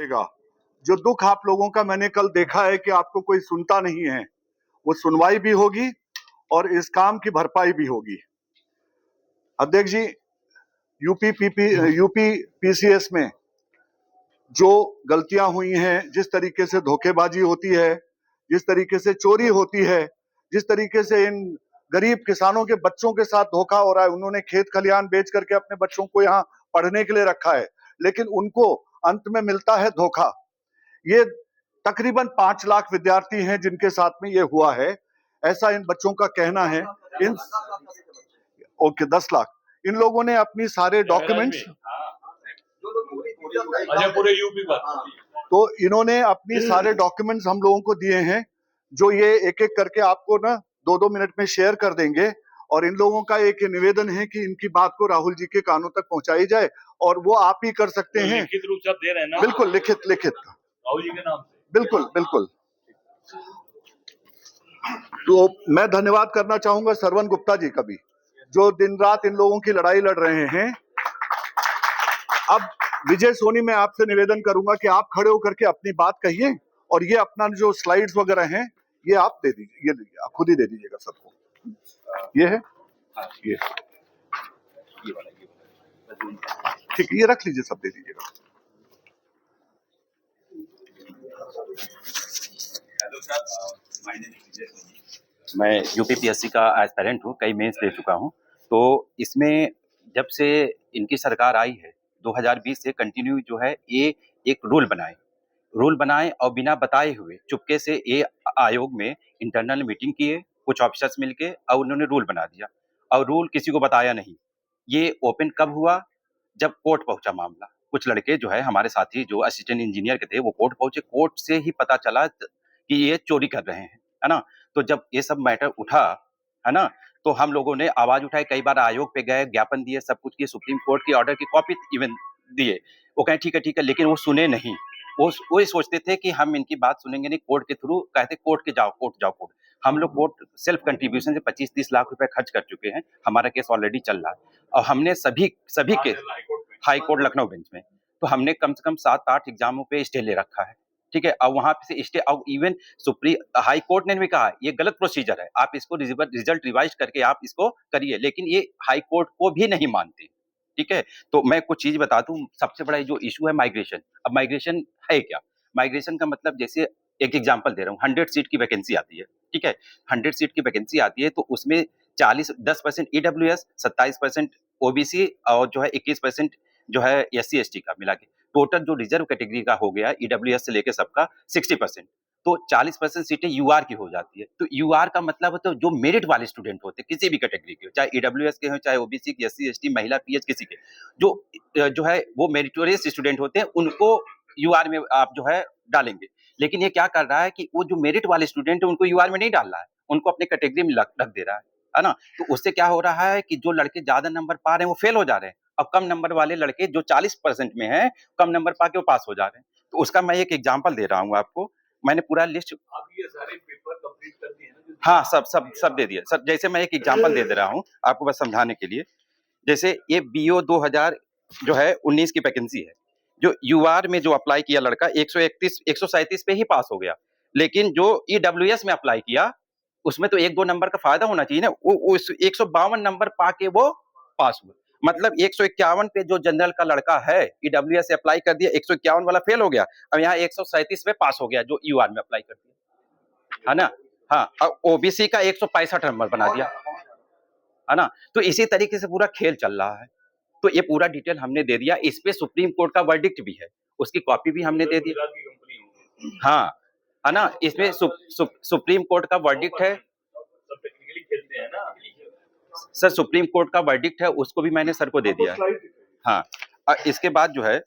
उठेगा। जो दुख आप लोगों का मैंने कल देखा है कि आपको कोई सुनता नहीं है, वो सुनवाई भी होगी और इस काम की भरपाई भी होगी। अध्यक्ष जी, यूपी पीसीएस में जो गलतियां हुई हैं, जिस तरीके से धोखेबाजी होती है, जिस तरीके से चोरी होती है, जिस तरीके से इन गरीब किसानों के बच्चों के साथ धोखा हो रहा है। उन्होंने खेत खलिहान बेच करके अपने बच्चों को यहाँ पढ़ने के लिए रखा है, लेकिन उनको अंत में मिलता है धोखा। ये तकरीबन 5 लाख विद्यार्थी हैं जिनके साथ में ये हुआ है, ऐसा इन बच्चों का कहना है। इन 10 लाख इन लोगों ने अपनी सारे डॉक्यूमेंट्स पूरे यूपी का, तो इन्होंने अपनी सारे डॉक्यूमेंट्स हम लोगों को दिए हैं, जो ये एक एक करके आपको ना 2-2 मिनट में शेयर कर देंगे। और इन लोगों का एक निवेदन है कि इनकी बात को राहुल जी के कानों तक पहुंचाई जाए, और वो आप ही कर सकते हैं। लिखित रूप से दे रहे हैं ना? बिल्कुल लिखित राहुल जी के नाम से। बिल्कुल। तो मैं धन्यवाद करना चाहूंगा सरवन गुप्ता जी का भी, जो दिन रात इन लोगों की लड़ाई लड़ रहे हैं। अब विजय सोनी, मैं आपसे निवेदन करूंगा कि आप खड़े होकर के अपनी बात कहिए, और ये अपना जो स्लाइड्स वगैरह हैं ये आप दे दीजिए, ये आप खुद ही दे दीजिएगा सबको। ये है, ये ठीक है, ये रख लीजिए, सब दे दीजिएगा। मैं यूपीपीएससी का एस्पिरेंट हूँ, कई मेंस दे चुका हूँ। तो इसमें जब से इनकी सरकार आई है 2020 से कंटिन्यू जो है ये एक रूल बनाए और बिना बताए हुए चुपके से ये आयोग में इंटरनल मीटिंग किए, कुछ ऑफिसर्स मिलके, और उन्होंने रूल बना दिया, और रूल किसी को बताया नहीं। ये ओपन कब हुआ? जब कोर्ट पहुंचा मामला। कुछ लड़के जो है हमारे साथी जो असिस्टेंट इंजीनियर के थे, वो कोर्ट पहुंचे, कोर्ट से ही पता चला कि ये चोरी कर रहे हैं, है ना। तो जब ये सब मैटर उठा, है ना, तो हम लोगों ने आवाज उठाई, कई बार आयोग पे गए, ज्ञापन दिए, सब कुछ किए, सुप्रीम कोर्ट की ऑर्डर की कॉपी इवन दिए। वो कहें ठीक है, लेकिन वो सुने नहीं। वो ये सोचते थे कि हम इनकी बात सुनेंगे नहीं, कोर्ट के थ्रू कहते कोर्ट जाओ। हम लोग कोर्ट सेल्फ कंट्रीब्यूशन से 25-30 लाख रुपए खर्च कर चुके हैं, हमारा केस ऑलरेडी चल रहा है, और हमने सभी case high court Lucknow bench में, तो हमने कम से कम 7-8 एग्जामों पे स्टे ले रखा है, ठीक है। और वहां से स्टे, और इवन हाई कोर्ट ने भी कहा ये गलत प्रोसीजर है, आप इसको रिजल्ट रिवाइज करके आप इसको करिए, लेकिन ये हाई कोर्ट को भी नहीं मानते, ठीक है। तो मैं कुछ चीज बता दूं, सबसे बड़ा जो इशू है माइग्रेशन। अब माइग्रेशन है क्या? माइग्रेशन का मतलब, जैसे एक एग्जांपल दे रहा हूँ, 100 सीट की वैकेंसी आती है, ठीक है। 100 सीट की वैकेंसी आती है, तो उसमें 10% ईडब्ल्यूएस, 27% ओबीसी, और जो है 21% जो है एससी एसटी का मिला के, टोटल जो रिजर्व कैटेगरी का हो गया ईडब्ल्यूएस से लेके सबका 60%, तो 40% सीटें यूआर की हो जाती है। तो यूआर का मतलब तो जो मेरिट वाले स्टूडेंट होते हैं, किसी भी कैटेगरी के, चाहे ईडब्ल्यूएस के हो, चाहे ओबीसी के, एससी एसटी, महिला, पीएच, किसी के, जो है वो मेरिटोरियस स्टूडेंट होते हैं, उनको यूआर में आप जो है डालेंगे। लेकिन ये क्या कर रहा है कि वो जो मेरिट वाले स्टूडेंट है उनको यूआर में नहीं डाल रहा है, उनको अपने कैटेगरी में रख दे रहा है ना। तो उससे क्या हो रहा है कि जो लड़के ज्यादा नंबर पा रहे हैं वो फेल हो जा रहे हैं, और कम नंबर वाले लड़के जो 40% में है, कम नंबर पा के वो पास हो जा रहे हैं। तो उसका मैं एक एग्जांपल दे रहा हूँ आपको, मैंने पूरा लिस्ट, आप ये सारे पेपर कंप्लीट कर दिए ना? हाँ, सब दे दिया सर। जैसे मैं एक एग्जांपल दे रहा हूँ आपको बस समझाने के लिए। जैसे ये बीओ 2000 जो है 19 की वैकेंसी है, जो यूआर में जो अप्लाई किया लड़का 137 पे ही पास हो गया, लेकिन जो ईडब्ल्यूएस में अप्लाई किया उसमें तो 1-2 नंबर का फायदा होना चाहिए ना, वो 152 नंबर पाके वो पास हुआ। मतलब 151 पे जो जनरल का लड़का है, ईडब्ल्यूएस से अप्लाई कर दिया, 151 वाला फेल हो गया, अब यहाँ 137 पे पास हो गया जो यूआर में अप्लाई कर दिया, है ना। हाँ, और ओबीसी का 165 नंबर बना दिया, है ना। तो इसी तरीके से पूरा खेल चल रहा है। तो ये पूरा डिटेल हमने दे दिया, इस पे सुप्रीम कोर्ट का वर्डिक्ट भी है, उसकी कॉपी भी हमने दे दी। हाँ, है ना, इसमें सुप्रीम कोर्ट का वर्डिक्ट है सर, सुप्रीम कोर्ट का वर्डिक्ट है, उसको भी मैंने सर को दे दिया है। हाँ, और इसके बाद जो है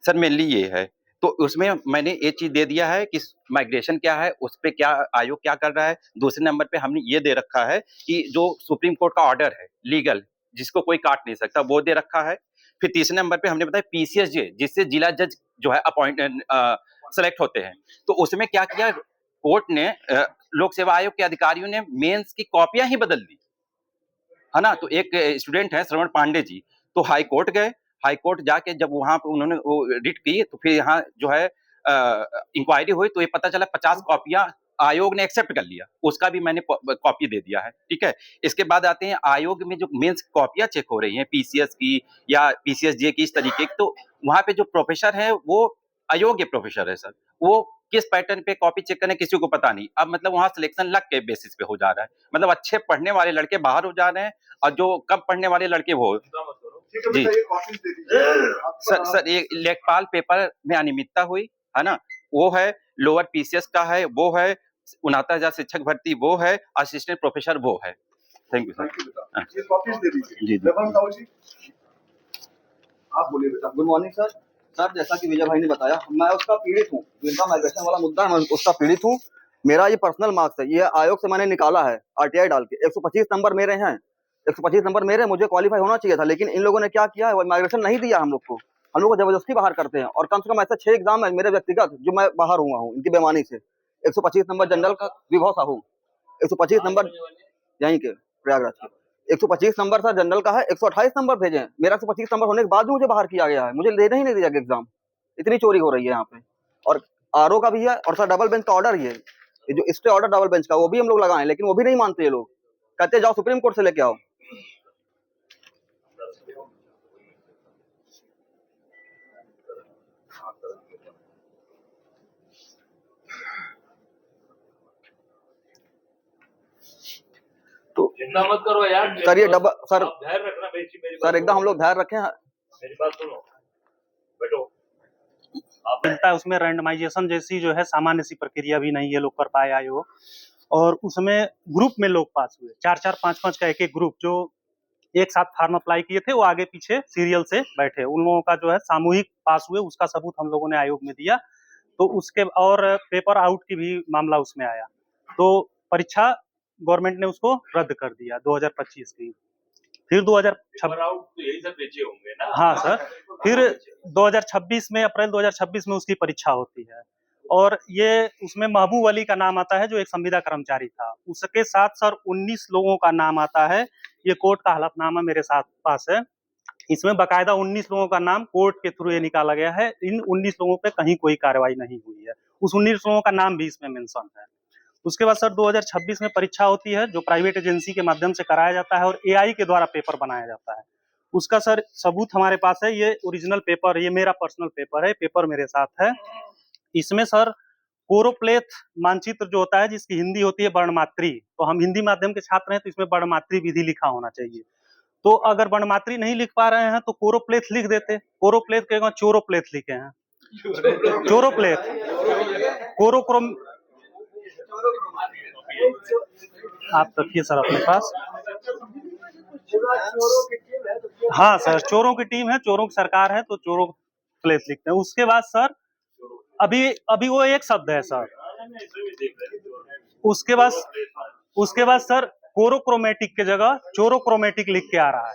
सर मेनली ये है, तो उसमें मैंने ये चीज दे दिया है कि माइग्रेशन क्या है, उस पे क्या आयोग क्या कर रहा है। दूसरे नंबर पे हमने ये दे रखा है कि जो सुप्रीम कोर्ट का ऑर्डर है लीगल, जिसको कोई काट नहीं सकता, वो दे रखा है। फिर तीसरे नंबर पे हमने बताया पीसीएसजे, जिससे जिला जज जो है अपॉइंट सेलेक्ट होते हैं, तो उसमें क्या किया कोर्ट ने, लोक सेवा आयोग के अधिकारियों ने मेंस की कॉपियां ही बदल दी, है ना। तो एक स्टूडेंट है श्रवण पांडे जी, तो हाई कोर्ट गए, हाई कोर्ट जाके जब वहां पे उन्होंने वो रिट की तो फिर यहाँ जो है इंक्वायरी हुई तो ये पता चला 50 कॉपियां आयोग ने एक्सेप्ट कर लिया, उसका भी मैंने कॉपी दे दिया है। ठीक है, इसके बाद आते हैं आयोग में जो मेंस कॉपियां चेक हो रही हैं पीसीएस की या पीसीएसजे की इस तरीके की, तो वहां पे जो प्रोफेसर है वो अयोग्य प्रोफेसर है सर। वो किस पैटर्न पे कॉपी चेक करने किसी को पता नहीं। अब मतलब वहां सिलेक्शन लक के बेसिस पे हो जा रहा है, मतलब अच्छे पढ़ने वाले लड़के बाहर हो जा रहे हैं और जो कम पढ़ने वाले लड़के वो जी सर ये लेखपाल पेपर में अनियमितता हुई है ना, वो है लोअर पीसीएस का है, वो है 69,000 शिक्षक भर्ती, वो है असिस्टेंट प्रोफेसर, वो है। Thank you sir. ये कॉपीज दे दीजिए। जी जयपाल साहू जी आप बोलिए बेटा। Good morning sir. सर जैसा कि विजय भाई ने बताया, मैं उसका पीड़ित हूँ, जो इनका माइग्रेशन वाला मुद्दा है मैं उसका पीड़ित हूँ। मेरा ये पर्सनल मार्क्स है, ये आयोग से मैंने निकाला है आरटीआई डाल के। 125 नंबर मेरे हैं, 125 नंबर मेरे, मुझे क्वालिफाई होना चाहिए था, लेकिन इन लोगों ने क्या किया है, माइग्रेशन नहीं दिया हम लोग को जबरदस्ती बाहर करते हैं। और कम से कम ऐसा 6 एग्जाम है मेरे व्यक्तिगत जो मैं बाहर हुआ हूँ इनकी बेमानी से। 125 नंबर जनरल का विभव साहू, 125 नंबर यहीं के प्रयागराज के, 125 नंबर सर जनरल का है, 128 नंबर भेजे हैं। मेरा 125 नंबर होने के बाद भी मुझे बाहर किया गया है, मुझे लेने ही नहीं दिया एग्जाम। इतनी चोरी हो रही है यहाँ पे। और आरओ का भी है, और सर डबल बेंच का ऑर्डर ही है, ये जो स्टे ऑर्डर डबल बेंच का वो भी हम लोग लगाए, लेकिन वो भी नहीं मानते ये लोग, कहते जाओ सुप्रीम कोर्ट से लेके आओ। तो चिंता मत करो यार सर ये डबल सर धैर्य रखना बेची मेरी सर एकदम हम लोग धैर्य रखें। मेरी बात सुनो बैठो। मिलता है उसमें रैंडमाइजेशन जैसी जो है सामान्य सी प्रक्रिया भी नहीं ये लोग कर पाए आयोग, और उसमें ग्रुप में लोग पास हुए 4-4 5-5 का एक ग्रुप जो एक साथ फॉर्म अप्लाई किए थे, वो आगे पीछे सीरियल से बैठे, उन लोगों का जो है सामूहिक पास हुए, उसका सबूत हम लोगों ने आयोग में दिया। तो उसके और पेपर आउट की भी मामला उसमें आया, तो परीक्षा गवर्नमेंट ने उसको रद्द कर दिया 2025 की। फिर 2026 यही सब बेचे होंगे ना। हाँ सर, फिर 2026 में अप्रैल 2026 में उसकी परीक्षा होती है, और ये उसमें महबूब अली का नाम आता है जो एक संविदा कर्मचारी था। उसके साथ सर 19 लोगों का नाम आता है, ये कोर्ट का हलफनामा मेरे साथ पास है। इसमें बकायदा 19 लोगों का नाम कोर्ट के थ्रू ये निकाला गया है। इन 19 लोगों पे कहीं कोई कार्रवाई नहीं हुई है, उस 19 लोगों का नाम भी इसमें मेंशन है। उसके बाद सर 2026 में परीक्षा होती है जो प्राइवेट एजेंसी के माध्यम से कराया जाता है और एआई के द्वारा पेपर बनाया जाता है। उसका सर सबूत हमारे पास है, ये ओरिजिनल पेपर, ये मेरा पर्सनल पेपर है, पेपर मेरे साथ है। इसमें सर कोरोप्लेथ मानचित्र जो होता है जिसकी हिंदी होती है वर्णमात्री, तो हम हिंदी माध्यम के छात्र हैं तो इसमें वर्णमात्री विधि लिखा होना चाहिए। तो अगर वर्णमात्री नहीं लिख पा रहे हैं तो कोरोप्लेथ लिख देते, कोरोप्लेथ के जगह चोरोप्लेथ लिखे हैं, चोरोप्लेथ, कोरोक्रोम आप रखिए सर अपने पास। हाँ सर, चोरों की टीम है, चोरों की सरकार है, तो चोरों प्लेस लिखते हैं। उसके बाद सर अभी वो एक शब्द है सर, उसके बाद सर कोरोक्रोमेटिक के जगह चोरोक्रोमेटिक लिख के आ रहा है,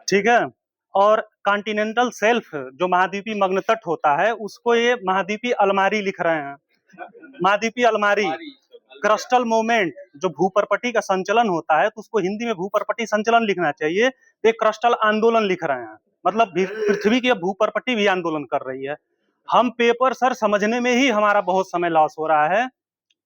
ठीक है। और कॉन्टिनेंटल सेल्फ जो महाद्वीपी मग्न तट होता है उसको ये महाद्वीपी अलमारी लिख रहे हैं, महाद्वीपी अलमारी। क्रस्टल मोमेंट जो भूपर्पटी का संचलन होता है तो उसको हिंदी में भूपर्पटी संचलन लिखना चाहिए, तो एक क्रस्टल आंदोलन लिख रहे हैं, मतलब पृथ्वी की भूपर्पटी भी आंदोलन कर रही है। हम पेपर सर समझने में ही हमारा बहुत समय लॉस हो रहा है।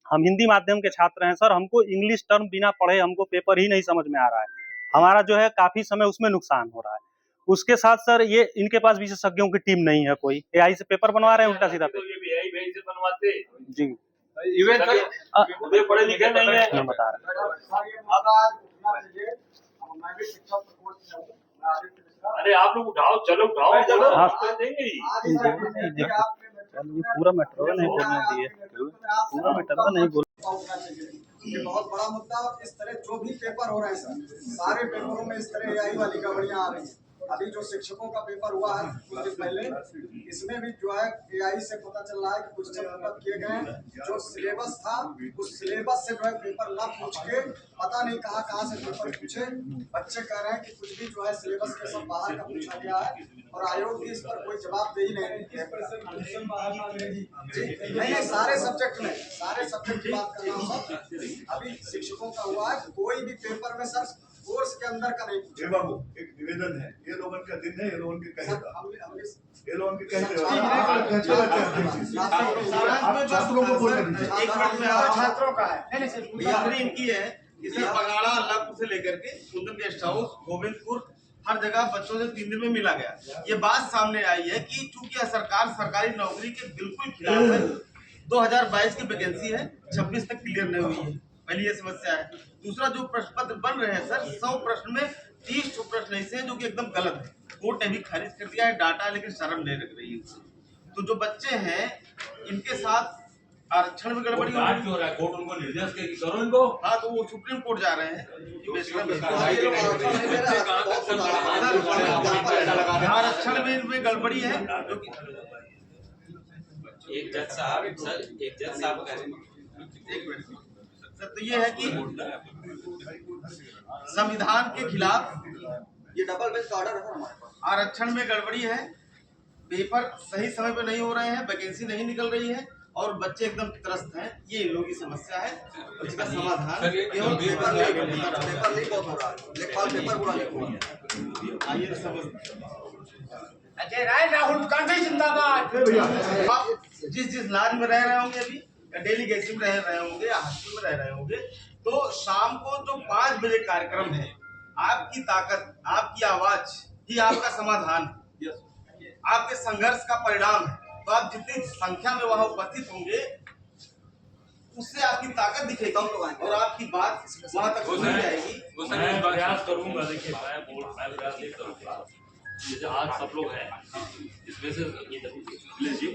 हम हिंदी माध्यम के छात्र हैं सर, हमको इंग्लिश टर्म बिना पढ़े हमको पेपर ही नहीं समझ में आ रहा है, हमारा जो है काफी समय उसमें नुकसान हो रहा है। उसके साथ सर ये इनके पास विशेषज्ञों की टीम नहीं है, कोई एआई से पेपर बनवा रहे हैं उल्टा सीधा पे। जी पढ़े लिखे नहीं है, मैं बता रहा अरे आप लोग उठाओ, चलो उठाओ, चलो हाँ। देंगे ही। ये पूरा मैटर नहीं बोलने दिए, पूरा मैटर नहीं बोल। ये बहुत बड़ा मुद्दा। इस तरह जो भी पेपर हो रहे हैं सर, सारे पेपरों में इस तरह एआई वाली गड़बड़ियां आ रही हैं। अभी जो शिक्षकों का पेपर हुआ है कुछ दिन पहले, इसमें भी जो है एआई से पता चल रहा है कि कुछ पेपर किए गए, जो सिलेबस था उस सिलेबस से जो है पेपर ला पूछ के पता नहीं कहाँ से पेपर पूछे। बच्चे कह रहे हैं कि कुछ भी जो है सिलेबस के सब बाहर का पूछा गया है, और आयोग भी इस पर कोई जवाब दे ही नहीं नहीं, सारे सब्जेक्ट में, सारे सब्जेक्ट की बात कर रहा हूँ सर। अभी शिक्षकों का हुआ है, कोई भी पेपर में सर कोर्स के अंदर का नहीं पूछा। ये बाबू एक निवेदन है, ये लोगों का दिन है, ये लोगों के कहे सर, का हमने ये लोगों के कहे छात्रों को बोलने दीजिए। एक मिनट में और छात्रों का है। बेहतरीन इनकी है कि सर बगाड़ा अल्लाहपुर से लेकर के कुंदन गेस्ट हाउस गोविंदपुर हर जगह बच्चों से 3 दिन में मिला गया। ये बात सामने आई है कि चूंकि सरकार सरकारी नौकरी के बिल्कुल खिलाफ है। 2022 की वैकेंसी है, 26 तक क्लियर नहीं हुई है। पहली ये समस्या है। दूसरा जो प्रश्न पत्र बन रहे हैं सर, 100 प्रश्न में 30 प्रश्न ऐसे हैं जो कि एकदम गलत है। कोर्ट ने भी खारिज कर दिया है डाटा, लेकिन शर्म नहीं लग रही है। तो जो बच्चे हैं इनके साथ आरक्षण में गड़बड़ी हो रही है। हो रहा है, कोर्ट उनको निर्देश के करो इनको। हाँ, तो वो सुप्रीम कोर्ट जा रहे हैं कि आरक्षण में इनमें गड़बड़ी है जो कि एक जज साहब कह रहे हैं। एक मिनट सर, तो ये है कि संविधान के खिलाफ ये डबल बेंच का ऑर्डर है सर हमारे पास। आरक्षण में गड़बड़ी है, पेपर सही समय पे नहीं हो रहे हैं, वैकेंसी नहीं निकल रही है और बच्चे एकदम त्रस्त हैं। ये इन लोगों की समस्या है। इसका समाधान केवल पेपर लीक बहुत हो रहा है, लेखपाल पेपर पूरा लीक हुआ है। आइए समझ। अजय राय राहुल गांधी जिंदाबाद। आप जिस लाज में रह रहे होंगे अभी, या डेलीगेशन में रह रहे होंगे या हॉस्टल में रह रहे होंगे, तो शाम को जो 5 बजे कार्यक्रम है, आपकी ताकत, आपकी आवाज ही आपका समाधान है, आपके संघर्ष का परिणाम है। तो आप जितनी संख्या में वहां उपस्थित होंगे उससे आपकी ताकत दिखेगी और आपकी बात वहां तक सुनी जाएगी। मैं प्रयास करूंगा, देखिए मैं प्रयास नहीं करूंगा। जैसे आज सब लोग हैं, इसमें से जी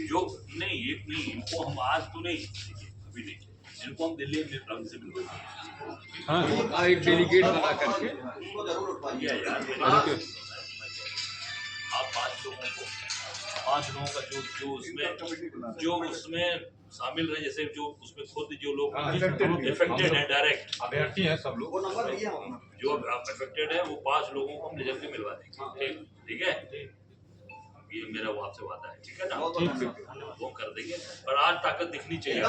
जो नहीं एक नहीं, इनको हम आज तो नहीं, अभी नहीं, इनको हम दिल्ली में रंग से मिलते हैं। एक डेलीगेट बना करके उसको जरूर उठवाइए। आप 5 लोगों का जो उसमें शामिल है, जैसे जो उसमें खुद जो लोग इफेक्टेड है डायरेक्ट अभ्यर्थी हैं सब लोग। वो नंबर दिए हम अपना। जो आप इफेक्टेड है वो 5 लोगों को हम रिजल्ट के मिलवा देंगे। ठीक है, ये मेरा वो आपसे वादा है। ठीक है ना, वो कर देंगे, पर आज ताकत दिखनी चाहिए।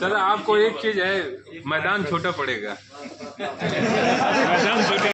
सर आपको एक चीज है, मैदान छोटा पड़ेगा। मैदान छोटा